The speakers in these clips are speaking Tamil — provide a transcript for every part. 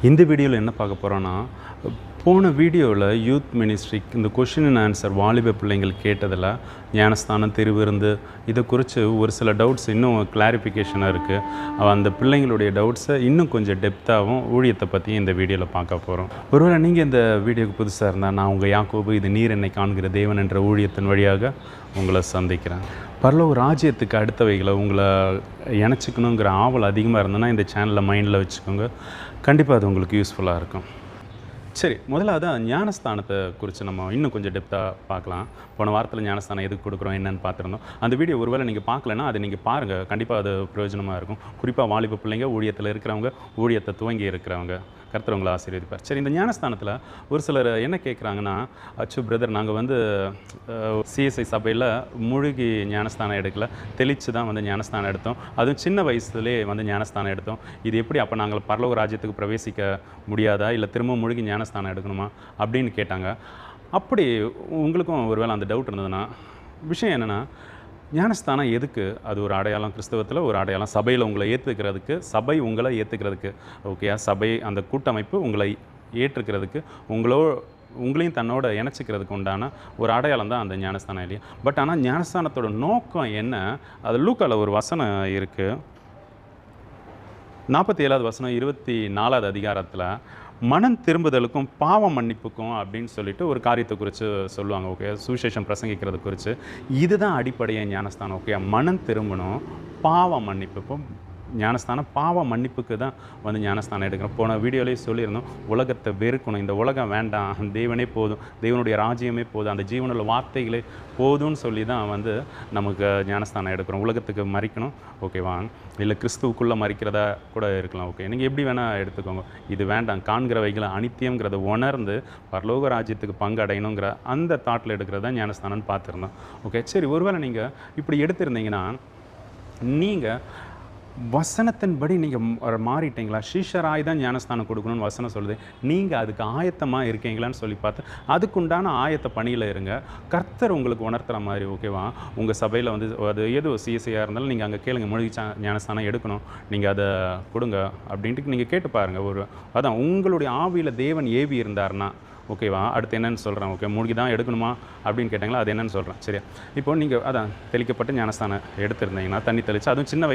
இந்த வீடியோவில் என்ன பார்க்க போகிறோன்னா, போன வீடியோவில் யூத் மினிஸ்ட்ரி இந்த கொஷின் அண்ட் ஆன்சர் வாலிப பிள்ளைங்கள் கேட்டதில் ஞானஸ்தானம், திருவிருந்து இதை குறித்து ஒரு சில டவுட்ஸ் இன்னும் கிளாரிஃபிகேஷனாக இருக்குது. அந்த பிள்ளைங்களுடைய டவுட்ஸை இன்னும் கொஞ்சம் டெப்த்தாகவும் ஊழியத்தை பற்றியும் இந்த வீடியோவில் பார்க்க போகிறோம். ஒருவேளை நீங்கள் இந்த வீடியோவுக்கு புதுசாக இருந்தால், நான் உங்கள் யாக்கோபு, இது நீர் என்னை காண்கிற தேவன் என்ற ஊழியத்தின் வழியாக உங்களை சந்திக்கிறேன். பரலோக ராஜ்யத்துக்கு அடுத்தவைகளை உங்களை இணைச்சிக்கணுங்கிற ஆவல் அதிகமாக இருந்ததுன்னா இந்த சேனலில் மைண்டில் வச்சுக்கோங்க. கண்டிப்பாக அது உங்களுக்கு யூஸ்ஃபுல்லாக இருக்கும். சரி, முதல்ல அதான் ஞானஸ்தானத்தை குறித்து நம்ம இன்னும் கொஞ்சம் டெப்த்தாக பார்க்கலாம். போன வாரத்தில் ஞானஸ்தானம் எதுக்கு கொடுக்குறோம் என்னென்னு பார்த்துருந்தோம். அந்த வீடியோ ஒருவேளை நீங்கள் பார்க்கலன்னா அதை நீங்கள் பாருங்கள், கண்டிப்பாக அது பிரயோஜனமாக இருக்கும். குறிப்பாக வாலிப பிள்ளைங்க, ஊழியத்தில் இருக்கிறவங்க, ஊழியத்தை துவங்கி இருக்கிறவங்க, கர்த்தர் உங்களை ஆசீர்வதிப்பார். சரி, இந்த ஞானஸ்தானத்தில் ஒரு சிலர் என்ன கேட்குறாங்கன்னா, அச்சு பிரதர், நாங்கள் வந்து சிஎஸ்ஐ சபையில் முழுகி ஞானஸ்தானம் எடுக்கல, தெளித்து தான் வந்து ஞானஸ்தானம் எடுத்தோம், அதுவும் சின்ன வயசுலேயே வந்து ஞானஸ்தானம் எடுத்தோம். இது எப்படி அப்போ நாங்கள் பரலோக ராஜ்யத்துக்கு பிரவேசிக்க முடியாதா, இல்லை திரும்ப முழுகி ஞானஸ்தானம் எடுக்கணுமா அப்படின்னு கேட்டாங்க. அப்படி உங்களுக்கும் ஒருவேளை அந்த டவுட் இருந்ததுன்னா, விஷயம் என்னென்னா, ஞானஸ்தானம் எதுக்கு? அது ஒரு அடையாளம், கிறிஸ்தவத்தில் ஒரு அடையாளம். சபையில் உங்களை ஏற்றுக்கிறதுக்கு, சபை உங்களை ஏற்றுக்கிறதுக்கு, ஓகே, சபை அந்த கூட்டமைப்பு உங்களை ஏற்றுக்கிறதுக்கு, உங்களையும் தன்னோட இணைச்சிக்கிறதுக்கு உண்டான ஒரு அடையாளம் தான் அந்த ஞானஸ்தானம் இல்லையா? பட் ஆனால் ஞானஸ்தானத்தோட நோக்கம் என்ன? அது லூக்கால ஒரு வசனம் இருக்குது, 47வது வசனம், 24வது அதிகாரத்தில் மனம் திரும்புதலுக்கும் பாவ மன்னிப்புக்கும் அப்படின்னு சொல்லிட்டு ஒரு காரியத்தை குறித்து சொல்லுவாங்க. ஓகே, சுவிசேஷம் பிரசங்கிக்கிறது குறித்து. இதுதான் அடிப்படையை ஞானஸ்தானம். ஓகே, மனம் திரும்பணும், பாவ மன்னிப்புக்கும். ஞானஸ்தானம் பாவ மன்னிப்புக்கு தான் வந்து ஞானஸ்தானம் எடுக்கிறோம். போன வீடியோலேயே சொல்லியிருந்தோம், உலகத்தை வெறுக்கணும், இந்த உலகம் வேண்டாம், தேவனே போதும், தேவனுடைய ராஜ்யமே போதும், அந்த ஜீவனுள்ள வார்த்தைகளே போதும்னு சொல்லி தான் வந்து நமக்கு ஞானஸ்தானம் எடுக்கிறோம். உலகத்துக்கு மறிக்கணும், ஓகேவா, இல்லை கிறிஸ்துவுக்குள்ளே மறிக்கிறதா கூட இருக்கலாம். ஓகே, நீங்கள் எப்படி வேணால் எடுத்துக்கோங்க. இது வேண்டாம், காண்கிறவைகளை அனித்தியங்கிறத உணர்ந்து பரலோக ராஜ்யத்துக்கு பங்கு அடையணுங்கிற அந்த தாட்டில் எடுக்கிறதா ஞானஸ்தானம்னு பார்த்துருந்தோம். ஓகே, சரி, ஒருவேளை நீங்கள் இப்படி எடுத்திருந்தீங்கன்னா, நீங்கள் வசனத்தின்படி நீங்கள் மாறிட்டீங்களா? சீஷராய் தான் ஞானஸ்தானம் கொடுக்கணும்னு வசனம் சொல்லுது. நீங்கள் அதுக்கு ஆயத்தமாக இருக்கீங்களான்னு சொல்லி பார்த்து அதுக்குண்டான ஆயத்த பணியில் இருங்க. கர்த்தர் உங்களுக்கு உணர்த்துற மாதிரி, ஓகேவா, உங்கள் சபையில் வந்து அது எது சிஎஸ்ஐயாக இருந்தாலும் நீங்கள் அங்கே கேளுங்க, மூழ்கி ஞானஸ்தானம் எடுக்கணும், நீங்கள் அதை கொடுங்க அப்படின்ட்டு நீங்கள் கேட்டு பாருங்கள். அதான் உங்களுடைய ஆவியில் தேவன் ஏவி இருந்தார்னா, ஓகேவா, அடுத்து என்னென்னு சொல்கிறேன். ஓகே, மூழ்கி தான் எடுக்கணுமா அப்படின்னு கேட்டாங்களா, அது என்னென்னு சொல்கிறேன். சரியா, இப்போ நீங்கள் அதான் தெளிக்கப்பட்டு ஞானஸ்தானம் எடுத்திருந்தீங்கன்னா, தண்ணி தெளித்து, அதுவும் சின்ன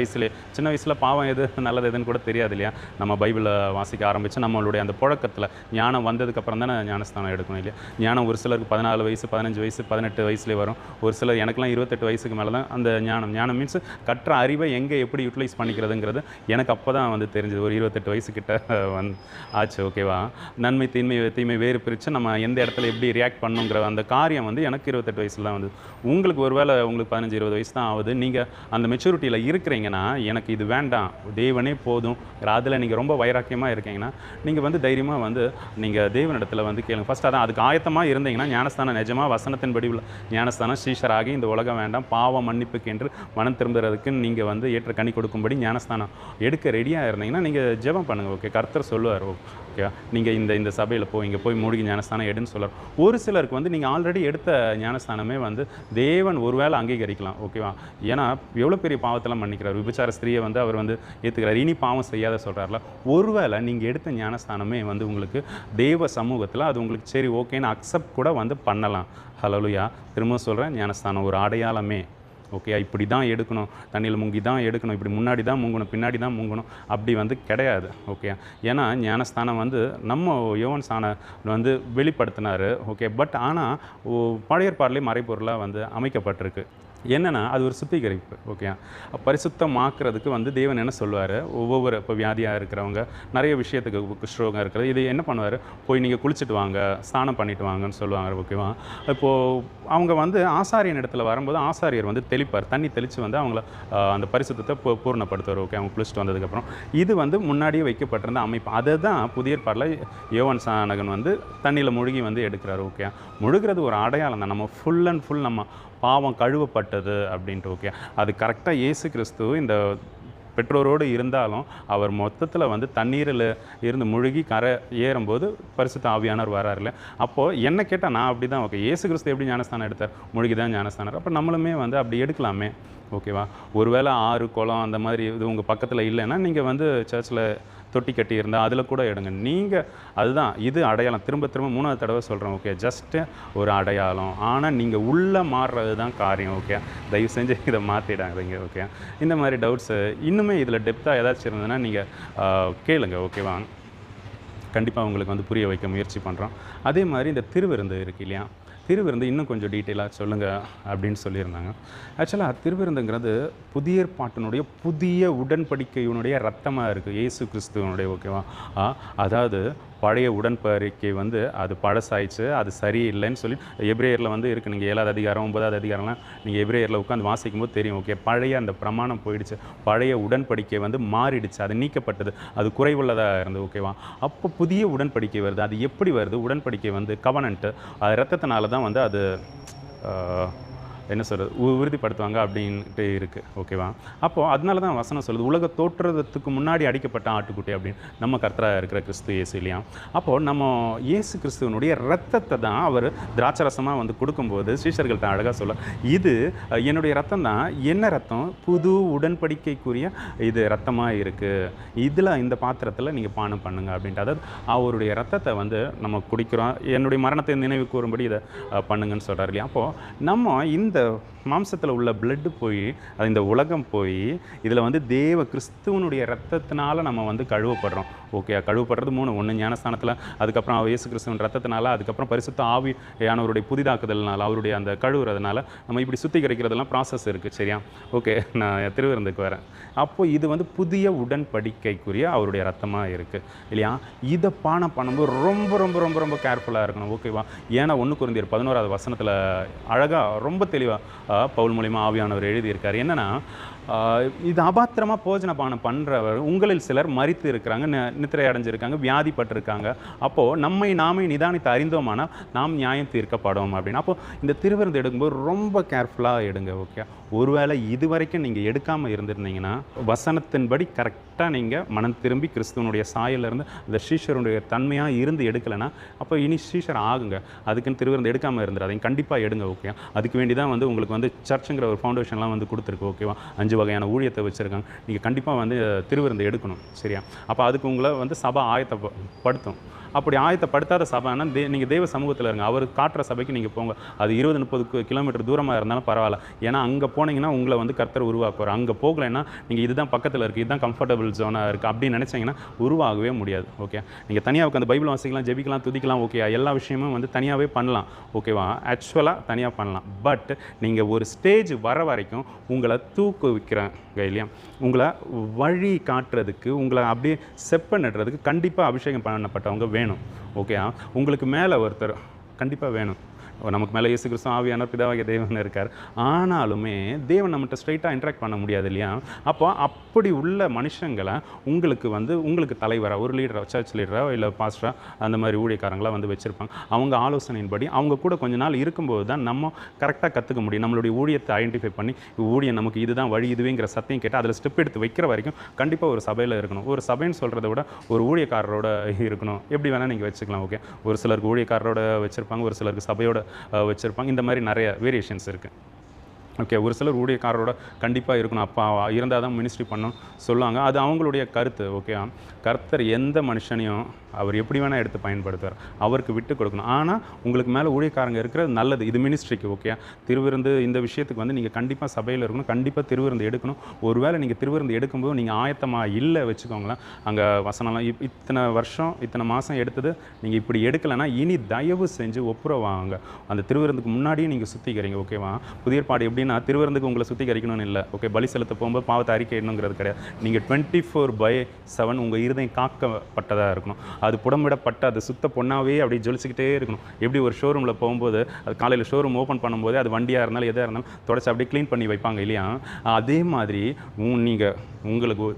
வயசில் பாவம் எது நல்லது எதுன்னு கூட தெரியாது இல்லையா? நம்ம பைபிளை வாசிக்க ஆரம்பித்து நம்மளுடைய அந்த புழக்கத்தில் ஞானம் வந்ததுக்கப்புறம் தானே ஞானஸ்தானம் எடுக்கணும் இல்லையா? ஞானம் ஒரு சிலருக்கு 14 வயசு, 15 வயசு, 18 வயசுலேயே வரும். ஒரு சிலர், எனக்குலாம் 28 வயசுக்கு மேலே தான் அந்த ஞானம் மீன்ஸ் கற்ற அறிவை எங்கே எப்படி யூட்டிலைஸ் பண்ணிக்கிறதுங்கிறது எனக்கு அப்போ தான் வந்து தெரிஞ்சது. ஒரு 28 வயசுக்கிட்ட ஆச்சு. ஓகேவா, நன்மை தீமை வேறு பிரித்து நம்ம எந்த இடத்துல எப்படி ரியாக்ட் பண்ணுங்கிற அந்த காரியம் வந்து எனக்கு 28 வயசில் தான் வந்து. உங்களுக்கு ஒருவேளை உங்களுக்கு 15-20 வயசு தான் ஆகுது. நீங்கள் அந்த மெச்சூரிட்டியில் இருக்கிறீங்கன்னா, எனக்கு இது வேண்டாம், தேவனே போதும், அதில் நீங்கள் ரொம்ப வைராக்கியமாக இருக்கீங்கன்னா, நீங்கள் வந்து தைரியமாக வந்து நீங்கள் தேவனிடத்தில் வந்து கேளுங்க. ஃபஸ்ட் அதான் அதுக்கு ஆயத்தமாக இருந்தீங்கன்னா, ஞானஸ்தானம் நிஜமாக வசனத்தின்படி உள்ள ஞானஸ்தானம், ஸ்ரீஷராகி இந்த உலகம் வேண்டாம், பாவ மன்னிப்புக்கு என்று மனம் திரும்புறதுக்கு நீங்கள் வந்து ஏற்ற கனி கொடுக்கும்படி ஞானஸ்தானம் எடுக்க ரெடியாக இருந்தீங்கன்னா, நீங்கள் ஜெபம் பண்ணுங்கள். ஓகே, கர்த்தர் சொல்லுவார். ஓகே, நீங்கள் இந்த சபையில் போய் மூழ்கி ஞானஸ்தானம் எடுன்னு சொல்கிறார். ஒரு சிலருக்கு வந்து நீங்கள் ஆல்ரெடி எடுத்த ஞானஸ்தானமே வந்து தேவன் ஒருவேளை அங்கீகரிக்கலாம். ஓகேவா, ஏன்னா எவ்வளோ பெரிய பாவத்தெல்லாம் மன்னிக்கிறார். விபச்சார ஸ்திரியை வந்து அவர் வந்து ஏற்றுக்கிறார், இனி பாவம் செய்யாத சொல்கிறார்ல. ஒருவேளை நீங்கள் எடுத்த ஞானஸ்தானமே வந்து உங்களுக்கு தேவ சமூகத்தில் அது உங்களுக்கு சரி ஓகேன்னு அக்செப்ட் கூட வந்து பண்ணலாம். ஹல்லேலூயா, திரும்ப சொல்கிறேன், ஞானஸ்தானம் ஒரு அடையாளமே. ஓகே, இப்படி தான் எடுக்கணும், தண்ணியில் முங்கி தான் எடுக்கணும், இப்படி முன்னாடி தான் முங்கணும், பின்னாடி தான் முங்கணும், அப்படி வந்து கிடையாது. ஓகே, ஏன்னா ஞானஸ்தானம் வந்து நம்ம யோவான் ஸ்நானம் வந்து வெளிப்படுத்தினார். ஓகே, பட் ஆனால் பழைய ஏற்பாட்டிலே மறைபொருளாக வந்து அமைக்கப்பட்டிருக்கு. என்னென்னா அது ஒரு சுத்திகரிப்பு. ஓகே, பரிசுத்தமாக்குறதுக்கு வந்து தேவன் என்ன சொல்லுவார், ஒவ்வொரு இப்போ வியாதியாக இருக்கிறவங்க, நிறைய விஷயத்துக்கு குஷ்ரோகம் இருக்கிறது, இது என்ன பண்ணுவார், போய் நீங்கள் குளிச்சுட்டு வாங்க, ஸ்நானம் பண்ணிவிட்டு வாங்கன்னு சொல்லுவாங்க. ஓகேவா, இப்போது அவங்க வந்து ஆசாரியன் இடத்துல வரும்போது ஆசாரியர் வந்து தெளிப்பார், தண்ணி தெளித்து வந்து அவங்கள அந்த பரிசுத்தத்தை பூர்ணப்படுத்துவார். ஓகே, அவங்க குளிச்சுட்டு வந்ததுக்கப்புறம் இது வந்து முன்னாடியே வைக்கப்பட்டிருந்த அமைப்பு. அதை தான் புதிய ஏற்பாட்டில் யோவான் ஸ்நானகன் வந்து தண்ணியில் முழுகி வந்து எடுக்கிறார். ஓகே, முழுகிறது ஒரு அடையாளம் தான், நம்ம ஃபுல் அண்ட் ஃபுல் நம்ம பாவம் கழுவப்பட்டது அப்படின்ட்டு. ஓகே, அது கரெக்டாக இயேசு கிறிஸ்து இந்த பெற்றோரோடு இருந்தாலும் அவர் மொத்தத்தில் வந்து தண்ணீரில் இருந்து முழுகி கரை ஏறும்போது பரிசுத்த ஆவியானவர் வராருல. அப்போது என்ன கேட்டால் நான் அப்படி தான். ஓகே, இயேசு கிறிஸ்து எப்படி ஞானஸ்தானம் எடுத்தார், முழுகி தான் ஞானஸ்தானம். அப்போ நம்மளுமே வந்து அப்படி எடுக்கலாமே. ஓகேவா, ஒருவேளை ஆறு குளம் அந்த மாதிரி இது உங்கள் பக்கத்தில் இல்லைன்னா நீங்கள் வந்து சர்ச்சில் தொட்டி கட்டி இருந்தால் அதில் கூட எடுங்க. நீங்கள் அதுதான் இது அடையாளம். திரும்ப திரும்ப 3வது தடவை சொல்கிறேன். ஓகே, ஜஸ்ட்டு ஒரு அடையாளம். ஆனால் நீங்கள் உள்ளே மாறுறது தான் காரியம். ஓகே, தயவு செஞ்சு இதை மாற்றிடாதீங்க. ஓகே, இந்த மாதிரி டவுட்ஸு இன்னுமே இதில் டெப்த்தாக ஏதாச்சும் இருந்ததுன்னா நீங்கள் கேளுங்க. ஓகேவா, கண்டிப்பாக உங்களுக்கு வந்து புரிய வைக்க முயற்சி பண்ணுறோம். அதே மாதிரி இந்த திருவிருந்து இருக்கு இல்லையா, திருவிருந்து இன்னும் கொஞ்சம் டீட்டெயிலாக சொல்லுங்கள் அப்படின்னு சொல்லியிருந்தாங்க. ஆக்சுவலாக திருவிருந்துங்கிறது புதிய ஏற்பாட்டினுடைய புதிய உடன்படிக்கையினுடைய ரத்தமாக இருக்குது, இயேசு கிறிஸ்துவனுடைய. ஓகேவா, அதாவது பழைய உடன்படிக்கை வந்து அது பழசாயிடுச்சு, அது சரியில்லைன்னு சொல்லி எபிரேயரில் வந்து இருக்குது. நீங்கள் 7வது அதிகாரம் 9வது அதிகாரம்லாம் நீங்கள் எபிரேயரில் உட்காந்து வாசிக்கும்போது தெரியும். ஓகே, பழைய அந்த பிரமாணம் போயிடுச்சு, பழைய உடன்படிக்கை வந்து மாறிடுச்சு, அது நீக்கப்பட்டது, அது குறைவுள்ளதாக இருந்தது. ஓகேவா, அப்போ புதிய உடன்படிக்கை வருது. அது எப்படி வருது? உடன்படிக்கை வந்து கவனன்ட்டு, அது ரத்தத்தினால தான் வந்து அது என்ன சொல்கிறது உறுதிப்படுத்துவாங்க அப்படின்ட்டு இருக்குது. ஓகேவா, அப்போது அதனால தான் வசனம் சொல்லுது, உலக தோற்றத்துக்கு முன்னாடி அடிக்கப்பட்ட ஆட்டுக்குட்டி அப்படின்னு நம்ம கர்த்தராக இருக்கிற கிறிஸ்து இயேசு இல்லையா. அப்போது நம்ம இயேசு கிறிஸ்துவனுடைய ரத்தத்தை தான் அவர் திராட்சரசமாக வந்து கொடுக்கும்போது சீஷர்கள்ட்ட அழகாக சொல்ல, இது என்னுடைய ரத்தம் தான். என்ன ரத்தம்? புது உடன்படிக்கைக்குரிய இது ரத்தமாக இருக்குது, இதில் இந்த பாத்திரத்தில் நீங்கள் பானம் பண்ணுங்க அப்படின்ட்டு. அதாவது அவருடைய ரத்தத்தை வந்து நம்ம குடிக்கிறோம், என்னுடைய மரணத்தை நினைவு கூறும்படி இதை பண்ணுங்கன்னு சொல்கிறார் இல்லையா. அப்போது நம்ம இந்த மாம்சத்தில் உள்ள பிளட்டு போய் அது இந்த உலகம் போய் இதில் வந்து தேவ கிறிஸ்துவனுடைய ரத்தத்தினால நம்ம வந்து கழுவப்படுறோம். ஓகே, கழுவப்படுறது 3, 1 ஞானஸ்தானத்தில், அதுக்கப்புறம் இயேசு கிறிஸ்துவின் ரத்தத்தினால, அதுக்கப்புறம் பரிசுத்த ஆவியானவருடைய புதிதாக்குதல்னால, அவருடைய அந்த கழுவுறதுனால நம்ம இப்படி சுத்திகரிக்கிறதெல்லாம் ப்ராசஸ் இருக்குது. சரியா, ஓகே, நான் திருவிருந்துக்கு வரேன். அப்போது இது வந்து புதிய உடன்படிக்கைக்குரிய அவருடைய ரத்தமாக இருக்குது இல்லையா. இதை பானம் பண்ணும்போது ரொம்ப ரொம்ப ரொம்ப ரொம்ப கேர்ஃபுல்லாக இருக்கணும். ஓகேவா, ஏன்னா 1 கொரிந்தியர் 11வது வசனத்தில் அழகாக ரொம்ப தெளிவாக பவுல் மூலிமா ஆவியானவர் எழுதியிருக்கார். என்னென்னா, இது அபாத்திரமாக போஜனபானம் பண்ணுறவர் உங்களில் சிலர் மரித்து இருக்கிறாங்க, நித்திரை அடைஞ்சிருக்காங்க, வியாதிப்பட்டிருக்காங்க. அப்போது நம்மை நாமே நிதானித்து அறிந்தோமானால் நாம் நியாயம் தீர்க்கப்படும் அப்படின்னு. அப்போது இந்த திருவிருந்து எடுக்கும்போது ரொம்ப கேர்ஃபுல்லாக எடுங்க. ஓகே, ஒருவேளை இது வரைக்கும் நீங்கள் எடுக்காமல் இருந்திருந்தீங்கன்னா, வசனத்தின்படி கரெக்டாக நீங்கள் மனம் திரும்பி கிறிஸ்துவனுடைய சாயலிருந்து அந்த ஸ்ரீஷருடைய தன்மையாக இருந்து எடுக்கலைன்னா, அப்போ இனி ஸ்ரீஷர் ஆகுங்க. அதுக்குன்னு திருவிருந்து எடுக்காமல் இருந்துடாதீங்க, கண்டிப்பாக எடுங்க. ஓகே, அதுக்கு வேண்டி தான் வந்து உங்களுக்கு வந்து சர்ச்சுங்கிற ஒரு ஃபவுண்டேஷன்லாம் வந்து கொடுத்துருக்கு. ஓகேவா, 5 வகையான ஊழியத்தை வச்சுருக்காங்க. நீங்கள் கண்டிப்பாக வந்து திருவிருந்து எடுக்கணும். சரியா, அப்போ அதுக்கு உங்களை வந்து சபை ஆயத்தப்படுத்தும். அப்படி ஆயத்தப்படுத்தாத சபைன்னா நீங்கள் தெய்வ சமூகத்தில் இருங்க, அவர் காட்டுற சபைக்கு நீங்கள் போங்க. அது 20-30 கிலோமீட்டர் தூரமாக இருந்தாலும் பரவாயில்ல. ஏன்னா அங்கே போனீங்கன்னா உங்களை வந்து கர்த்தர் உருவாக்குவார். அங்கே போகலைன்னா நீங்கள் இதுதான் பக்கத்தில் இருக்குது, இதுதான் கம்ஃபர்டபுள் ஜோனாக இருக்குது அப்படின்னு நினச்சிங்கன்னா உருவாகவே முடியாது. ஓகே, நீங்கள் தனியாக உட்காந்து பைபிள் வாசிக்கலாம், ஜெபிக்கலாம், துதிக்கலாம். ஓகே, எல்லா விஷயமும் வந்து தனியாகவே பண்ணலாம். ஓகேவா, ஆக்சுவலாக தனியாக பண்ணலாம். பட் நீங்கள் ஒரு ஸ்டேஜ் வர வரைக்கும் உங்களை தூக்குவிக்கிறாங்க இல்லையா, உங்களை வழி காட்டுறதுக்கு, உங்களை அப்படியே செப்ப நடுறதுக்கு கண்டிப்பாக அபிஷேகம் பண்ணப்பட்டவங்க வேணும். ஓகே, உங்களுக்கு மேலே ஒருத்தர் கண்டிப்பாக வேணும். நமக்கு மேலே இயேசு கிறிஸ்து ஆவியானவர் பிதாவாகிய தேவன் இருக்கார். ஆனாலுமே தேவன் நம்மகிட்ட ஸ்ட்ரைட்டாக இன்ட்ராக்ட் பண்ண முடியாது இல்லையா. அப்போ அப்படி உள்ள மனுஷங்களை உங்களுக்கு வந்து உங்களுக்கு தலைவராக ஒரு லீடராக, சர்ச் லீடராக இல்லை பாஸ்டராக அந்த மாதிரி ஊழியக்காரங்களாக வந்து வச்சுருப்பாங்க. அவங்க ஆலோசனையின்படி அவங்க கூட கொஞ்ச நாள் இருக்கும்போது தான் நம்ம கரெக்டாக கற்றுக்க முடியும். நம்மளுடைய ஊழியத்தை ஐடென்டிஃபை பண்ணி ஊழியம் நமக்கு இதுதான் வழி இதுவேங்கிற சத்தியம் கேட்டு அதில் ஸ்டெப் எடுத்து வைக்கிற வரைக்கும் கண்டிப்பாக ஒரு சபையில் இருக்கணும். ஒரு சபைன்னு சொல்கிறத விட ஒரு ஊழியக்காரரோட இருக்கணும். எப்படி வேணால் நீங்கள் வச்சுக்கலாம். ஓகே, ஒரு சிலருக்கு ஊழியக்காரரோட வச்சுருப்பாங்க, ஒரு சிலருக்கு சபையோட வச்சுருப்பாங்க. இந்த மாதிரி நிறைய வேரியேஷன்ஸ் இருக்குது. ஓகே, ஒரு சிலர் ஊழியக்காரரோட கண்டிப்பாக இருக்கணும், அப்பா இருந்தால் தான் மினிஸ்ட்ரி பண்ணணும் சொல்லுவாங்க. அது அவங்களுடைய கருத்து. ஓகே, கர்த்தர் எந்த மனுஷனையும் அவர் எப்படி வேணால் எடுத்து பயன்படுத்துவார், அவருக்கு விட்டு கொடுக்கணும். ஆனால் உங்களுக்கு மேலே ஊழியக்காரங்க இருக்கிறது நல்லது, இது மினிஸ்ட்ரிக்கு. ஓகே, திருவிருந்து இந்த விஷயத்துக்கு வந்து நீங்கள் கண்டிப்பாக சபையில் இருக்கணும், கண்டிப்பாக திருவிருந்து எடுக்கணும். ஒருவேளை நீங்கள் திருவிருந்து எடுக்கும்போது நீங்கள் ஆயத்தமாக இல்லை வச்சுக்கோங்களேன், அங்கே வசனம்லாம் இத்தனை வருஷம் இத்தனை மாதம் எடுத்தது நீங்கள் இப்படி எடுக்கலைன்னா இனி தயவு செஞ்சு ஒப்புரவாங்க. அந்த திருவிருந்துக்கு முன்னாடியே நீங்கள் சுத்திக்கிறீங்க. ஓகேவா, புதிய ஏற்பாடு எப்படின்னா திருவிருந்துக்கு உங்களை சுத்திகரிக்கணும்னு இல்லை. ஓகே, பலி செலுத்த போகும்போது பாவத்தை அறிக்கையிடணுங்கிறது கிடையாது. நீங்கள் 24/7 உங்கள் இருதயம் காக்கப்பட்டதாக இருக்கணும். அது புடமிடப்பட்ட அது சுத்த பொண்ணாவே அப்படி ஜொலிச்சுக்கிட்டே இருக்கணும். எப்படி ஒரு ஷோரூமில் போகும்போது அது காலையில் ஷோரூம் ஓப்பன் பண்ணும்போது அது வண்டியாக இருந்தாலும் எதாக இருந்தாலும் தொடச்சி அப்படியே க்ளீன் பண்ணி வைப்பாங்க இல்லையா. அதே மாதிரி நீங்கள் உங்களுக்கு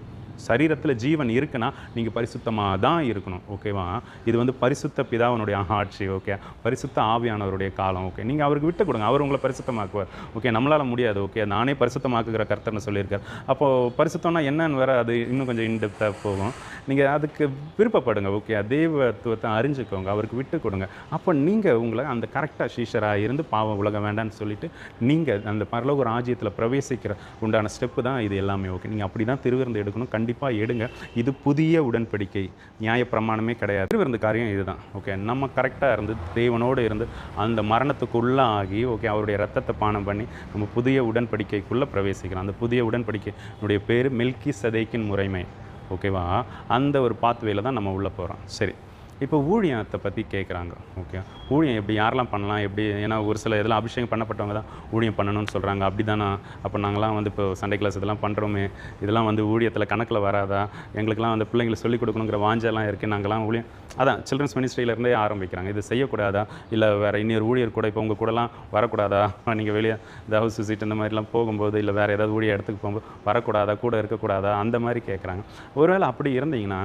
சரீரத்தில் ஜீவன் இருக்குன்னா நீங்கள் பரிசுத்தமாக தான் இருக்கணும். ஓகேவா, இது வந்து பரிசுத்த பிதாவினுடைய ஆட்சி. ஓகே, பரிசுத்த ஆவியானவருடைய காலம். ஓகே, நீங்கள் அவருக்கு விட்டு கொடுங்க, அவர் உங்களை பரிசுத்தமாக்குவார். ஓகே, நம்மளால் முடியாது. ஓகே, நானே பரிசுத்தமாக்குகிற கர்த்தர்னு சொல்லியிருக்கார். அப்போது பரிசுத்தம்னா என்னன்னு வேறு அது இன்னும் கொஞ்சம் இன்டெப்த்தாக போகும். நீங்கள் அதுக்கு விருப்பப்படுங்க. ஓகே, தெய்வத்துவத்தை அறிஞ்சுக்கோங்க, அவருக்கு விட்டு கொடுங்க. அப்போ நீங்கள் உங்களை அந்த கரெக்டாக சீஷராக இருந்து பாவம் உலகம் வேண்டான்னு சொல்லிவிட்டு நீங்கள் அந்த பரலோக ராஜ்யத்தில் பிரவேசிக்கிற உண்டான ஸ்டெப்பு தான் இது எல்லாமே. ஓகே, நீங்கள் அப்படி தான் திருவிருந்து எடுக்கணும். கண்டிப்பாக எடுங்க. இது புதிய உடன்படிக்கை, நியாயப்பிரமாணமே கிடையாது. திருவிருந்து காரியம் இதுதான். ஓகே, நம்ம கரெக்டாக இருந்து தேவனோடு இருந்து அந்த மரணத்துக்குள்ளாகி ஓகே அவருடைய ரத்தத்தை பானம் பண்ணி நம்ம புதிய உடன்படிக்கைக்குள்ளே பிரவேசிக்கலாம். அந்த புதிய உடன்படிக்கையினுடைய பேர் மெல்கிசதேக்கின் முறைமை. ஓகேவா? அந்த ஒரு பாத்வேல தான் நம்ம உள்ளே போகிறோம். சரி, இப்போ ஊழியத்தை பற்றி கேட்குறாங்க. ஓகே, ஊழியம் எப்படி யாரெல்லாம் பண்ணலாம், எப்படி? ஏன்னா ஒரு சில இதெல்லாம் அபிஷேகம் பண்ணப்பட்டவங்க தான் ஊழியம் பண்ணணும்னு சொல்கிறாங்க. அப்படி தானே? அப்போ நாங்களாம் வந்து இப்போ சண்டே கிளாஸ் இதெல்லாம் பண்ணுறோமே, இதெல்லாம் வந்து ஊழியத்தில் கணக்கில் வராதா? எங்களுக்கெல்லாம் வந்து பிள்ளைங்களுக்கு சொல்லிக் கொடுக்கணுங்கிற வாஞ்செல்லாம் இருக்குது. நாங்களாம் ஊழியம் அதான் சில்ட்ரன்ஸ் மினிஸ்ட்ரியிலேருந்தே ஆரம்பிக்கிறாங்க. இது செய்யக்கூடாதா? இல்லை வேறு இன்னொரு ஊழியர் கூட இப்போ உங்கள் கூடலாம் வரக்கூடாதா? நீங்கள் வெளியே இந்த ஹவுஸ் விசிட் இந்த மாதிரிலாம் போகும்போது, இல்லை வேறு ஏதாவது ஊழிய இடத்துக்கு போகும்போது வரக்கூடாதா, கூட இருக்கக்கூடாதா, அந்த மாதிரி கேட்குறாங்க. ஒருவேளை அப்படி இருந்தீங்கன்னா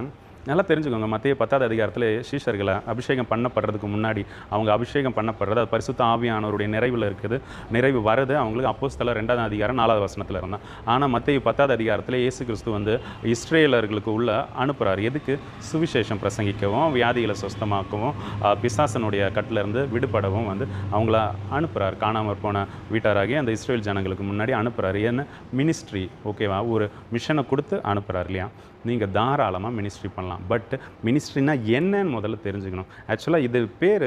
நல்லா தெரிஞ்சுக்கோங்க. மத்திய 10வது அதிகாரத்தில் சீஷர்களை அபிஷேகம் பண்ணப்படுறதுக்கு முன்னாடி அவங்க அபிஷேகம் பண்ணப்படுறது அது பரிசுத்த ஆவியானவருடைய நிறைவில் இருக்குது. நிறைவு வருது அவங்களுக்கு அப்போஸ்தலர் 2வது அதிகாரம் 4வது வசனத்தில் இருந்தால். ஆனால் மத்திய 10வது அதிகாரத்தில் இயேசு கிறிஸ்து வந்து இஸ்ரேலர்களுக்கு உள்ள அனுப்புகிறார். எதுக்கு? சுவிசேஷம் பிரசங்கிக்கவும், வியாதிகளை சுஸ்தமாக்கவும், பிசாசனுடைய கட்டிலேருந்து விடுபடவும் வந்து அவங்கள அனுப்புகிறார். காணாமற் போன வீட்டாராகி அந்த இஸ்ரேல் ஜனங்களுக்கு முன்னாடி அனுப்புகிறார். என்ன? மினிஸ்ட்ரி. ஓகேவா? ஒரு மிஷனை கொடுத்து அனுப்புகிறார் இல்லையா? நீங்கள் தாராளமாக மினிஸ்ட்ரி பண்ணலாம். பட் மினிஸ்ட்ரினா என்னன்னு முதல்ல தெரிஞ்சுக்கணும். ஆக்சுவலாக இது பேர்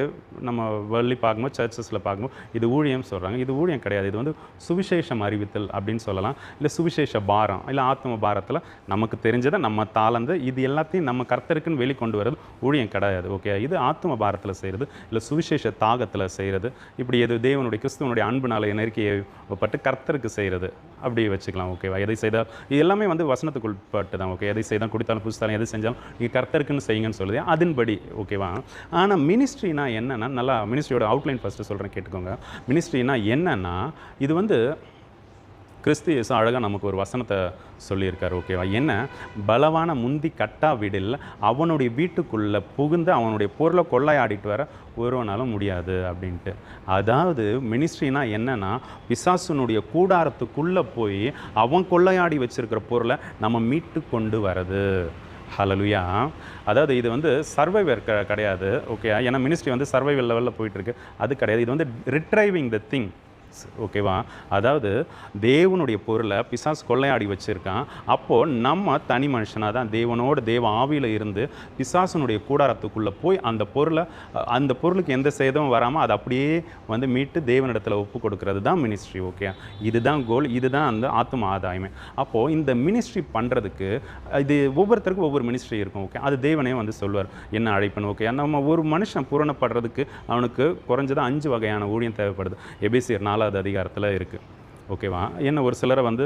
நம்ம வேர்ல்ட்லி பார்க்கும்போது சர்ச்சஸில் பார்க்கும்போது இது ஊழியம் சொல்கிறாங்க. இது ஊழியம் கிடையாது. இது வந்து சுவிசேஷம் அறிவித்தல் அப்படின்னு சொல்லலாம். இல்லை சுவிசேஷ பாரம், இல்லை ஆத்ம பாரத்தில் நமக்கு தெரிஞ்சதை நம்ம தாளந்து இது எல்லாத்தையும் நம்ம கர்த்தருக்குன்னு வெளிக்கொண்டு வர்றது ஊழியம் கிடையாது. ஓகே, இது ஆத்ம பாரத்தில் செய்கிறது, இல்லை சுவிசேஷ தாகத்தில் செய்கிறது. இப்படி எது தேவனுடைய கிறிஸ்துவனுடைய அன்புனால நெருக்கியப்பட்டு கர்த்தருக்கு செய்கிறது அப்படி வச்சுக்கலாம். ஓகேவா? எதை செய்தால் இது எல்லாமே வந்து வசனத்துக்குள்பட்டு தான். ஓகே, எதை செய்தால் குடித்தாலும் புதுசாலும் எது செஞ்சாலும் நீங்கள் கர்த்தருக்குன்னு செய்யுங்கன்னு சொல்லுது அதன்படி. ஓகேவா? ஆனால் மினிஸ்ட்ரினா என்னென்னா, நல்லா மினிஸ்ட்ரியோட அவுட்லைன் ஃபஸ்ட்டு சொல்கிறேன் கேட்டுக்கோங்க. மினிஸ்ட்ரினா என்னென்னா, இது வந்து கிறிஸ்து இயேசு அழகாக நமக்கு ஒரு வசனத்தை சொல்லியிருக்காரு. ஓகேவா? என்ன? பலவான முந்தி கட்டா வீடில் அவனுடைய வீட்டுக்குள்ளே புகுந்து அவனுடைய பொருளை கொள்ளையாடிட்டு வர ஒருவனாலும் முடியாது அப்படின்ட்டு. அதாவது மினிஸ்ட்ரினா என்னென்னா, பிசாசுனுடைய கூடாரத்துக்குள்ளே போய் அவன் கொள்ளையாடி வச்சுருக்கிற பொருளை நம்ம மீட்டு கொண்டு வரது. ஹல்லேலூயா. அதாவது இது வந்து சர்வைவர் கிடையாது. ஓகே, ஏன்னா மினிஸ்ட்ரி வந்து சர்வைவல் லெவலில் போயிட்டுருக்கு. அது கிடையாது. இது வந்து ரிட்ரைவிங் த திங். ஓகேவா? அதாவது தேவனுடைய பொருளை பிசாசு கொள்ளையாடி வச்சுருக்கான். அப்போது நம்ம தனி மனுஷனாக தான் தேவனோட தேவ ஆவியில் இருந்து பிசாசனுடைய கூடாரத்துக்குள்ளே போய் அந்த பொருளுக்கு எந்த சேதமும் வராமல் அதை அப்படியே வந்து மீட்டு தேவனிடத்தில் ஒப்பு கொடுக்கறது தான் மினிஸ்ட்ரி. ஓகே, இதுதான் கோல், இதுதான் அந்த ஆத்ம ஆதாயமே. அப்போது இந்த மினிஸ்ட்ரி பண்ணுறதுக்கு இது ஒவ்வொருத்தருக்கும் ஒவ்வொரு மினிஸ்ட்ரி இருக்கும். ஓகே, அது தேவனே வந்து சொல்வார் என்ன அழைப்பேன். ஓகே, நம்ம ஒரு மனுஷன் பூரணப்படுறதுக்கு அவனுக்கு குறைஞ்சது 5 வகையான ஊழியம் தேவைப்படுது. எபேசியர் 4வது அதிகாரத்தில் இருக்குது. ஓகேவா? என்ன ஒரு சிலரை வந்து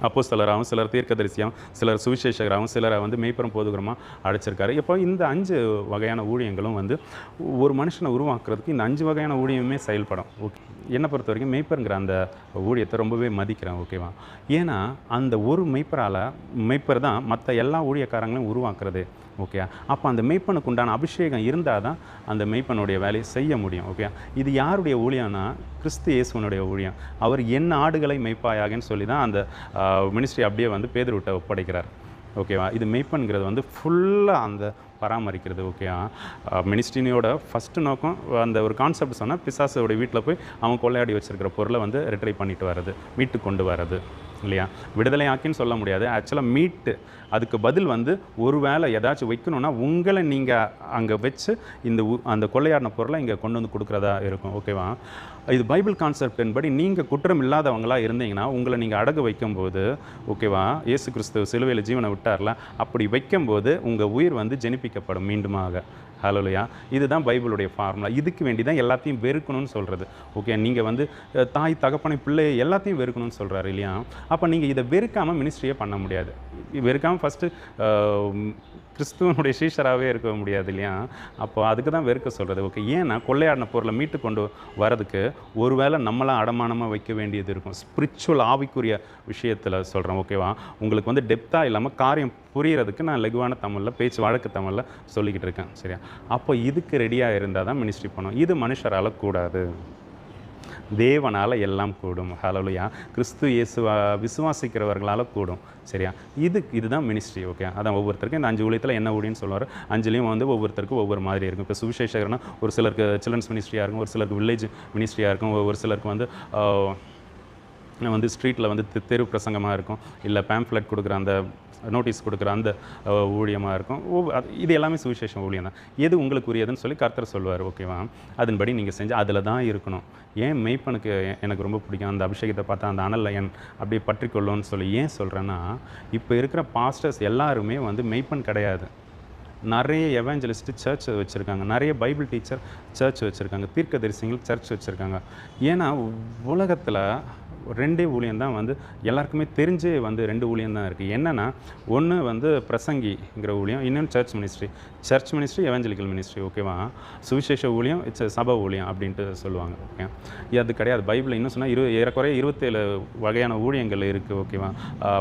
அப்போஸ்தலராகவும், சிலர் தீர்க்கதரிசியாகவும், சிலர் சுவிசேஷகராகவும், சிலரை வந்து மெய்ப்பரும் போதுகிறமாக அழைச்சிருக்காரு. இப்போ இந்த 5 வகையான ஊழியங்களும் வந்து ஒரு மனுஷனை உருவாக்குறதுக்கு இந்த 5 வகையான ஊழியமே செயல்படும். ஓகே, என்னை பொறுத்த வரைக்கும் மெய்ப்பருங்கிற அந்த ஊழியத்தை ரொம்பவே மதிக்கிறேன். ஓகேவா? ஏன்னா அந்த ஒரு மெய்ப்பர் தான் மற்ற எல்லா ஊழியக்காரங்களையும் உருவாக்குறது. ஓகே, அப்போ அந்த மெய்ப்பனுக்கு உண்டான அபிஷேகம் இருந்தால் தான் அந்த மெய்ப்பனுடைய வேலையை செய்ய முடியும். ஓகே, இது யாருடைய ஊழியம்னா கிறிஸ்து இயேசுவனுடைய ஊழியம். அவர் என் ஆடுகளை மெய்ப்பாயாகன்னு சொல்லி தான் அந்த மினிஸ்ட்ரி அப்படியே வந்து பேதுருவிட்ட ஒப்படைக்கிறார். ஓகேவா? இது மெய்ப்பன்கிறது வந்து ஃபுல்லாக அந்த பராமரிக்கிறது. ஓகே, மினிஸ்ட்ரினியோட ஃபஸ்ட்டு நோக்கம் அந்த ஒரு கான்செப்ட் சொன்னால் பிசாசோடைய வீட்டில் போய் அவன் கொள்ளையாடி வச்சுருக்கிற பொருளை வந்து ரிட்ரை பண்ணிட்டு வர்றது, மீட்டு கொண்டு வர்றது இல்லையா? விடுதலை ஆக்கின்னு சொல்ல முடியாது. ஆக்சுவலாக மீட்டு அதுக்கு பதில் வந்து ஒரு வேளை ஏதாச்சும் வைக்கணுன்னா உங்களை நீங்கள் அங்கே வச்சு அந்த கொள்ளையாடின பொருளை இங்கே கொண்டு வந்து கொடுக்குறதா இருக்கும். ஓகேவா? இது பைபிள் கான்செப்டின் படி நீங்கள் குற்றம் இல்லாதவங்களாக இருந்தீங்கன்னா உங்களை நீங்கள் அடகு வைக்கும்போது, ஓகேவா, இயேசு கிறிஸ்து சிலுவையில் ஜீவனை விட்டார்ல, அப்படி வைக்கும்போது உங்கள் உயிர் வந்து ஜெனிப்பிக்கப்படும் மீண்டுமாக. ஹல்லேலூயா. இதுதான் பைபிளுடைய ஃபார்முலா. இதுக்கு வேண்டி தான் எல்லாத்தையும் வெறுக்கணும்னு சொல்கிறது. ஓகே, நீங்கள் வந்து தாய் தகப்பனை பிள்ளையை எல்லாத்தையும் வெறுக்கணும்னு சொல்கிறாரு இல்லையா? அப்போ நீங்கள் இதை வெறுக்காமல் மினிஸ்ட்ரியே பண்ண முடியாது. வெறுக்காமல் ஃபஸ்ட்டு கிறிஸ்துவனுடைய சீஷராகவே இருக்க முடியாது இல்லையா? அப்போ அதுக்கு தான் வெறுக்க சொல்கிறது. ஓகே, ஏன்னா கொள்ளையாடின பொருளை மீட்டு கொண்டு வரதுக்கு ஒருவேளை நம்மளாம் அடமானமாக வைக்க வேண்டியது இருக்கும். ஸ்பிரிச்சுவல் ஆவிக்குரிய விஷயத்தில் சொல்கிறேன். ஓகேவா? உங்களுக்கு வந்து டெப்த்தாக இல்லாமல் காரியம் புரியறதுக்கு நான் லகுவான தமிழில் பேச்சு வழக்கு தமிழில் சொல்லிக்கிட்டு இருக்கேன். சரியா? அப்போ இதுக்கு ரெடியாக இருந்தால் தான் மினிஸ்ட்ரி பண்ணணும். இது மனுஷரால் கூடாது, தேவனால் எல்லாம் கூடும். ஹல்லேலூயா. கிறிஸ்து இயேசுவை விசுவாசிக்கிறவர்களால் கூடும். சரியா? இதுதான் மினிஸ்ட்ரி. ஓகே, அதான் ஒவ்வொருத்தருக்கும் இந்த 5 ஊழியத்தில் என்ன ஊழியன்னு சொல்லுவார். 5லேயும் வந்து ஒவ்வொருத்தருக்கும் ஒவ்வொரு மாதிரி இருக்கும். இப்போ சுவிசேஷகர்னா ஒரு சிலருக்கு சில்ட்ரன்ஸ் மினிஸ்ட்ரியாக இருக்கும், ஒரு சிலருக்கு வில்லேஜ் மினிஸ்ட்ரியாக இருக்கும், ஒரு சிலருக்கு வந்து வந்து ஸ்ட்ரீட்டில் வந்து தெரு பிரசங்கமாக இருக்கும், இல்லை பேம்ஃப்ளெட் கொடுக்குற அந்த நோட்டீஸ் கொடுக்குற அந்த ஊழியமாக இருக்கும். இது எல்லாமே சுவிசேஷ ஊழியம் தான். எது உங்களுக்குரியதுன்னு சொல்லி கர்த்தர் சொல்லுவார். ஓகேவா? அதன்படி நீங்கள் செஞ்சு அதில் தான் இருக்கணும். ஏன் மெய்ப்பனுக்கு எனக்கு ரொம்ப பிடிக்கும், அந்த அபிஷேகத்தை பார்த்தா அந்த அனல் என் அப்படியே பற்றிக்கொள்ளும்னு சொல்லி ஏன் சொல்கிறேன்னா, இப்போ இருக்கிற பாஸ்டர்ஸ் எல்லாருமே வந்து மெய்ப்பன் கிடையாது. நிறைய எவாஞ்சலிஸ்ட்டு சர்ச் வச்சுருக்காங்க, நிறைய பைபிள் டீச்சர் சர்ச் வச்சுருக்காங்க, தீர்க்கதரிசிகள் சர்ச் வச்சுருக்காங்க. ஏன்னா உலகத்தில் 2 ஊழியம் தான் வந்து எல்லாருக்குமே தெரிஞ்சே வந்து 2 ஊழியம் தான் இருக்குது. என்னென்னா, ஒன்று வந்து பிரசங்கிங்கிற ஊழியம், இன்னொன்று church ministry. Church ministry evangelical ministry. ஓகேவா? சுவிசேஷ ஊழியம் சபை ஊழியம் அப்படின்ட்டு சொல்லுவாங்க. ஓகே, அது கிடையாது. பைபிளில் இன்னும் சொன்னால் ஏறக்குறைய 27 வகையான ஊழியங்கள் இருக்குது. ஓகேவா?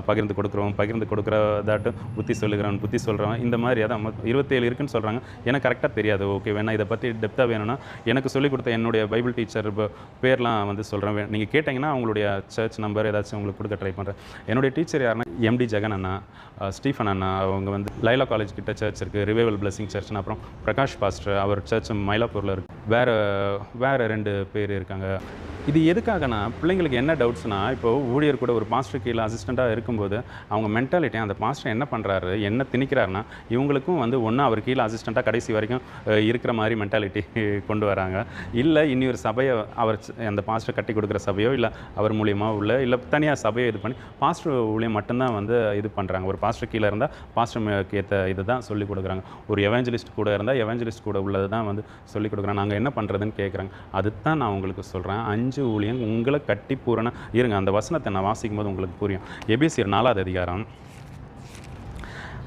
பகிர்ந்து கொடுக்குறோம், பகிர்ந்து கொடுக்குறதாட்டும் புத்தி சொல்லுகிறவன், புத்தி சொல்கிறவன், இந்த மாதிரி அதான் 27 இருக்குதுன்னு சொல்கிறாங்க. எனக்கு கரெக்டாக தெரியாது. ஓகே, வேணா இதை பற்றி டெப்த்தாக வேணும்னா எனக்கு சொல்லிக் கொடுத்த என்னுடைய பைபிள் டீச்சர் பேர்லாம் வந்து சொல்கிறேன். நீங்கள் கேட்டிங்கன்னா அவங்களுடைய சர்ச் நம்பர் ஏதாச்சும் உங்களுக்கு கொடுக்க ட்ரை பண்ணுறேன். என்னுடைய டீச்சர் யாருன்னா எம்டி ஜெகன் அண்ணா, ஸ்டீஃபன் அண்ணா. அவங்க வந்து லைலா காலேஜ் கிட்ட சர்ச் இருக்குது, ரிவைவல் பிளஸிங் சர்ச்னு. அப்புறம் பிரகாஷ் பாஸ்டர், அவர் சர்ச் மயிலாப்பூரில் இருக்குது. வேறு 2 பேர் இருக்காங்க. இது எதுக்காகனா, பிள்ளைங்களுக்கு என்ன டவுட்ஸ்னால், இப்போது ஊழியர் கூட ஒரு பாஸ்டர் கீழே அசிஸ்டண்ட்டாக இருக்கும்போது அவங்க மென்டாலிட்டி, அந்த பாஸ்டர் என்ன பண்ணுறாரு, என்ன திணிக்கிறாருன்னா, இவங்களுக்கும் வந்து ஒன்று அவர் கீழே அசிஸ்டண்ட்டாக கடைசி வரைக்கும் இருக்கிற மாதிரி மென்டாலிட்டி கொண்டு வராங்க. இல்லை இன்னொரு சபையை அந்த பாஸ்டர் கட்டி கொடுக்குற சபையோ, இல்லை அவர் மூலியமாக உள்ள, இல்லை தனியாக சபையோ இது பண்ணி பாஸ்டர் ஊழியம் மட்டும்தான் வந்து இது பண்ணுறாங்க. ஒரு பாஸ்டர் கீழே இருந்தால் பாஸ்டருக்கு ஏற்ற இது தான் சொல்லிக் கொடுக்குறாங்க. ஒரு எவாஞ்சலிஸ்ட் கூட இருந்தால் எவாஞ்சலிஸ்ட் கூட உள்ளது தான் வந்து சொல்லிக் கொடுக்குறாங்க. நாங்கள் என்ன பண்ணுறதுன்னு கேட்குறாங்க. அதுதான் நான் உங்களுக்கு சொல்கிறேன். 5 ஊழியம் உங்களை கட்டி பூரண இருங்க. அந்த வசனத்தை நான் வாசிக்கும் போது உங்களுக்கு புரியும். எபேசியர் 4வது அதிகாரம்,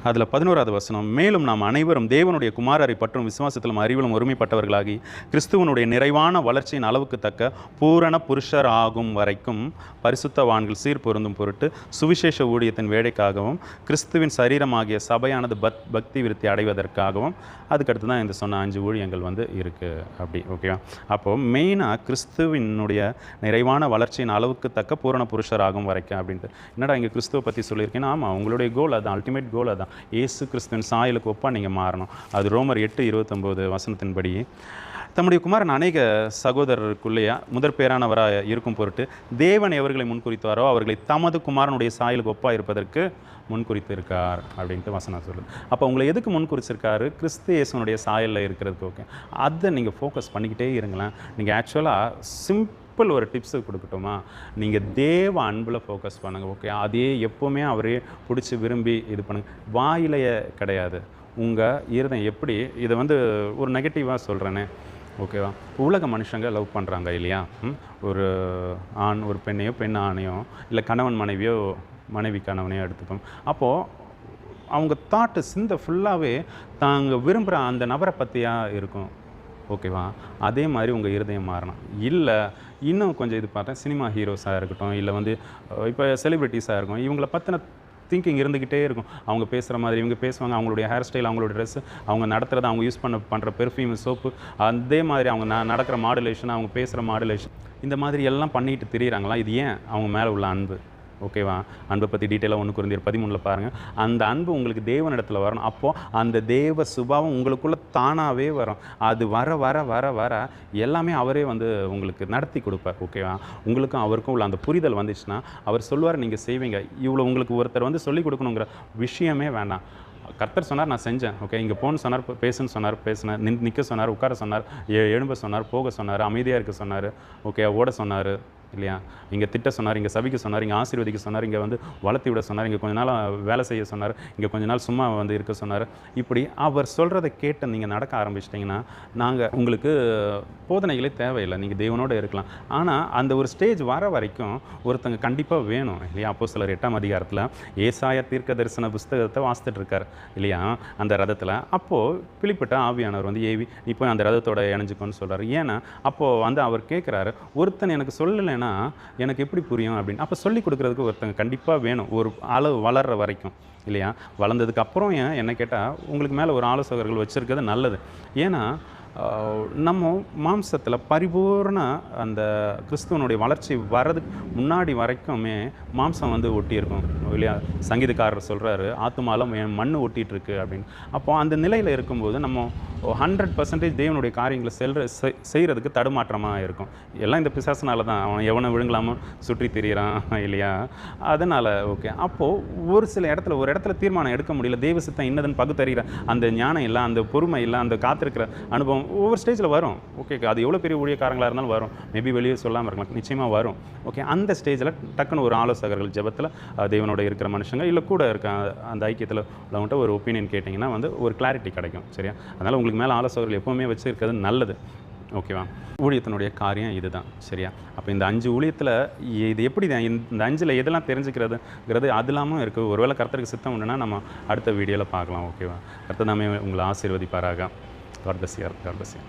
அதில் 11வது வசனம், மேலும் நாம் அனைவரும் தேவனுடைய குமாரரை பற்றும் விசுவாசத்திலும் அறிவிலும் ஒருமைப்பட்டவர்களாகி கிறிஸ்துவனுடைய நிறைவான வளர்ச்சியின் அளவுக்கு தக்க பூரண புருஷர் ஆகும் வரைக்கும் பரிசுத்தவான்கள் சீர்பொருந்தும் பொருட்டு சுவிசேஷ ஊழியத்தின் வேலைக்காகவும் கிறிஸ்துவின் சரீரமாகிய சபையானது பக்தி விருத்தி அடைவதற்காகவும், அதுக்கடுத்து தான் இந்த சொன்ன 5 ஊழியங்கள் வந்து இருக்குது. அப்படி ஓகேவா? அப்போது மெயினாக கிறிஸ்துவினுடைய நிறைவான வளர்ச்சியின் அளவுக்கு தக்க பூரண புருஷர் ஆகும் வரைக்கும் அப்படின்ட்டு. என்னடா இங்கே கிறிஸ்துவை பற்றி சொல்லியிருக்கேன்னா, ஆமாம், உங்களுடைய கோல் அதுதான், அல்டிமேட் கோல் அதுதான். இயேசு கிறிஸ்துவின் சாயலுக்கு ஒப்பா நீங்கள் மாறணும். அது ரோமர் 8:29 வசனத்தின்படி, தம்முடைய குமாரன் அநேக சகோதரருக்குள்ளேயே முதற் பேரானவராக இருக்கும் பொருட்டு தேவன் எவர்களை முன்குறித்தாரோ அவர்களை தமது குமாரனுடைய சாயலுக்கு ஒப்பாக இருப்பதற்கு முன்குறித்து இருக்கார் அப்படின்ட்டு வசனம் சொல்லுது. அப்போ உங்களை எதுக்கு முன்குறிச்சிருக்காரு? கிறிஸ்து இயேசுனுடைய சாயலில் இருக்கிறதுக்கு. ஓகே, அதை நீங்கள் ஃபோக்கஸ் பண்ணிக்கிட்டே இருங்களேன். நீங்கள் ஆக்சுவலாக ஒரு டிப்ஸு கொடுக்கட்டுமா? நீங்கள் தேவ அன்பில் ஃபோக்கஸ் பண்ணுங்கள். ஓகே, அதே எப்போவுமே அவரே பிடிச்சி விரும்பி இது பண்ணுங்கள். வாயிலையே கிடையாது. உங்கள் இருதயம் எப்படி, இதை வந்து ஒரு நெகட்டிவாக சொல்கிறேனே, ஓகேவா? உலக மனுஷங்க லவ் பண்ணுறாங்க இல்லையா? ஒரு ஆண் ஒரு பெண்ணையோ, பெண் ஆணையோ, இல்லை கணவன் மனைவியோ, மனைவி கணவனையோ எடுத்துப்போம். அப்போது அவங்க தாட்டு சிந்தை ஃபுல்லாகவே தாங்க விரும்புகிற அந்த நபரை பற்றியாக இருக்கும். ஓகேவா? அதே மாதிரி உங்கள் இருதயம் மாறணும். இல்லை இன்னும் கொஞ்சம் இது பார்த்தேன், சினிமா ஹீரோஸாக இருக்கட்டும், இல்லை வந்து இப்போ செலிப்ரிட்டிஸாக இருக்கும், இவங்கள பற்றின திங்கிங் இருந்துக்கிட்டே இருக்கும். அவங்க பேசுகிற மாதிரி இவங்க பேசுவாங்க, அவங்களுடைய ஹேர் ஸ்டைல், அவங்களோட ட்ரெஸ்ஸு, அவங்க நடத்துகிறது, அவங்க யூஸ் பண்ணுற பெர்ஃப்யூம், சோப்பு, அதே மாதிரி அவங்க நடக்கிற மாடுலேஷன், அவங்க பேசுகிற மாடுலேஷன், இந்த மாதிரி எல்லாம் பண்ணிட்டு திரியிறாங்களா? இது ஏன்? அவங்க மேலே உள்ள அன்பு. ஓகேவா? அன்பை பற்றி டீட்டெயிலாக 1 கொரிந்தியர் 13 பாருங்கள். அந்த அன்பு உங்களுக்கு தேவனிடத்தில் வரணும். அப்போது அந்த தேவ சுபாவம் உங்களுக்குள்ளே தானாகவே வரும். அது வர வர வர வர எல்லாமே அவரே வந்து உங்களுக்கு நடத்தி கொடுப்பார். ஓகேவா? உங்களுக்கும் அவருக்கும் உள்ள அந்த புரிதல் வந்துச்சுன்னா அவர் சொல்லுவார், நீங்கள் செய்வீங்க. இவ்வளோ உங்களுக்கு ஒருத்தர் வந்து சொல்லிக் கொடுக்கணுங்கிற விஷயமே வேண்டாம். கர்த்தர் சொன்னார், நான் செஞ்சேன். ஓகே, இங்கே போன்னு சொன்னார், பேசுன்னு சொன்னார், பேசினேன். நிற்க சொன்னார், உட்கார சொன்னார், எழும்ப சொன்னார், போக சொன்னார், அமைதியாக இருக்க சொன்னார், ஓகே, ஓட சொன்னார் இல்லையா? இங்கே திட்ட சொன்னார், இங்கே சபிக்க சொன்னார், இங்கே ஆசீர்வதிக்க சொன்னார், இங்கே வந்து வளர்த்தி விட சொன்னார், இங்கே கொஞ்ச நாள் வேலை செய்ய சொன்னார், இங்கே கொஞ்ச நாள் சும்மா வந்து இருக்க சொன்னார். இப்படி அவர் சொல்கிறத கேட்டு நீங்கள் நடக்க ஆரம்பிச்சிட்டிங்கன்னா, உங்களுக்கு போதனைகளே தேவையில்லை, நீங்கள் தேவனோடு இருக்கலாம். ஆனால் அந்த ஒரு ஸ்டேஜ் வர வரைக்கும் ஒருத்தங்க கண்டிப்பாக வேணும் இல்லையா? அப்போஸ்தலர் 8ஆம் அதிகாரத்தில் ஏசாயா தீர்க்க தரிசன புஸ்தகத்தை வாசித்துட்டு இருக்கார் இல்லையா? அந்த ரதத்தில். அப்போது பிலிப்பிட்ட ஆவியானவர் வந்து ஏவி இப்போ அந்த ரதத்தோட இணைஞ்சிக்கோன்னு சொல்கிறார். ஏன்னா அப்போது வந்து அவர் கேட்குறாரு, ஒருத்தன் எனக்கு சொல்லலைன்னா எனக்கு எப்படி புரியும் அப்படின்னு. அப்போ சொல்லிக் கொடுக்குறதுக்கு ஒருத்தங்க கண்டிப்பாக வேணும், ஒரு அளவு வளர்கிற வரைக்கும் இல்லையா? வளர்ந்ததுக்கு அப்புறம் என்ன கேட்டால் உங்களுக்கு மேலே ஒரு ஆலோசகர்கள் வச்சுருக்கிறது நல்லது. ஏன்னா நம்ம மாம்சத்தில் பரிபூர்ண அந்த கிறிஸ்துவனுடைய வளர்ச்சி வர்றதுக்கு முன்னாடி வரைக்குமே மாம்சம் வந்து ஒட்டி இருக்கும் இல்லையா? சங்கீதக்காரர் சொல்கிறாரு, ஆத்துமாலம் மண் ஒட்டிகிட்டு இருக்கு அப்படின்னு. அப்போது அந்த நிலையில் இருக்கும்போது நம்ம 100% தேவனுடைய காரியங்களை செய்கிறதுக்கு தடுமாற்றமாக இருக்கும். எல்லாம் இந்த பிசாசுனால தான். அவன் எவனை விழுங்கலாமோ சுற்றி திரியிறான் இல்லையா? அதனால் ஓகே. அப்போது ஒரு இடத்துல தீர்மானம் எடுக்க முடியல. தெய்வ சித்தம் இன்னதுன்னு பகுத்தறிகிற அந்த ஞானம் இல்லை, அந்த பொறுமை இல்லை, அந்த காத்திருக்கிற அனுபவம் ஒவ்வொரு ஸ்டேஜில் வரும். ஓகே, அது எவ்வளோ பெரிய ஊழியக்காரங்களாக இருந்தாலும் வரும். மேபி வெளியே சொல்லாமல் இருக்கலாம், நிச்சயமாக வரும். ஓகே, அந்த ஸ்டேஜில் டக்குன்னு ஒரு ஆலோசகர்கள் ஜெபத்தில் தேவனோட இருக்கிற மனுஷங்க இல்லை கூட இருக்க அந்த ஐக்கியத்தில் உள்ளவங்கள்ட்ட ஒரு ஒப்பீனியன் கேட்டிங்கன்னா ஒரு கிளாரிட்டி கிடைக்கும். சரியா? அதனால் உங்களுக்கு மேலே ஆலோசகர்கள் எப்போவுமே வச்சுருக்கிறது நல்லது. ஓகேவா? ஊழியத்தினுடைய காரியம் இதுதான். சரியா? அப்போ இந்த 5 ஊழியத்தில் இது எப்படி தான் இந்த 5ல் எதெல்லாம் தெரிஞ்சுக்கிறதுங்கிறது அது இல்லாமல் இருக்குது. ஒருவேளை கர்த்தருக்கு சித்தம் உண்டுன்னா நம்ம அடுத்த வீடியோவில் பார்க்கலாம். ஓகேவா? கர்த்தர் நாமே உங்களை ஆசீர்வதிப்பாராக. God bless you.